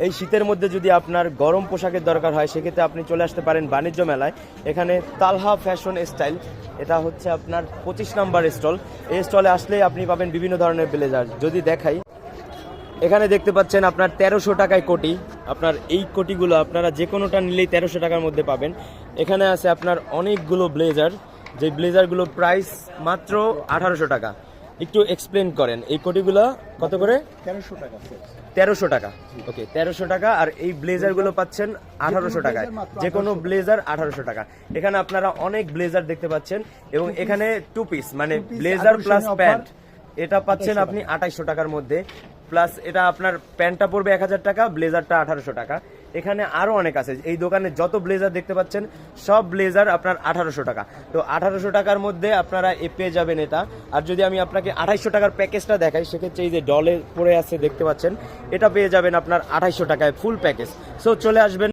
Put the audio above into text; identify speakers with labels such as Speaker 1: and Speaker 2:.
Speaker 1: এই শীতের মধ্যে যদি আপনার গরম পোশাকের দরকার হয় সেক্ষেত্রে আপনি চলে আসতে পারেন বাণিজ্য মেলায়। এখানে তালহা ফ্যাশন স্টাইল, এটা হচ্ছে আপনার 25 নাম্বার স্টল। এই স্টলে আসলেই আপনি পাবেন বিভিন্ন ধরনের ব্লেজার। যদি দেখাই, এখানে দেখতে পাচ্ছেন আপনার 1300 টাকায় কোটি। আপনার এই কোটিগুলো আপনারা যে কোনোটা নিলেই 1300 টাকার মধ্যে পাবেন। এখানে আছে আপনার অনেকগুলো ব্লেজার, যে ব্লেজারগুলো প্রাইস মাত্র 1800 টাকা। একটু এক্সপ্লেন করেন এই কোটিগুলো কত করে?
Speaker 2: 1300 টাকা।
Speaker 1: 1300 টাকা, ওকে 1300 টাকা। আর এই ব্লেজারগুলো পাচ্ছেন 1800 টাকায়, যে কোনো ব্লেজার 1800 টাকা। এখানে আপনারা অনেক ব্লেজার দেখতে পাচ্ছেন এবং এখানে 2 পিস মানে ব্লেজার প্লাস প্যান্ট, এটা পাচ্ছেন আপনি 2800 টাকার মধ্যে। প্লাস এটা আপনার প্যান্টটা পড়বে 1000 টাকা, ব্লেজারটা 1800 টাকা। এখানে আরো অনেক আছে, এই দোকানে যত ব্লেজার দেখতে পাচ্ছেন সব ব্লেজার আপনার 1800 টাকা। তো 1800 টাকার মধ্যে আপনারা পেয়ে যাবেন এটা। আর যদি আমি আপনাকে 2800 টাকার প্যাকেজটা দেখাই, সেক্ষেত্রে এই যে ডলে পড়ে আছে দেখতে পাচ্ছেন, এটা পেয়ে যাবেন আপনার 2800 টাকায় ফুল প্যাকেজ। সো চলে আসবেন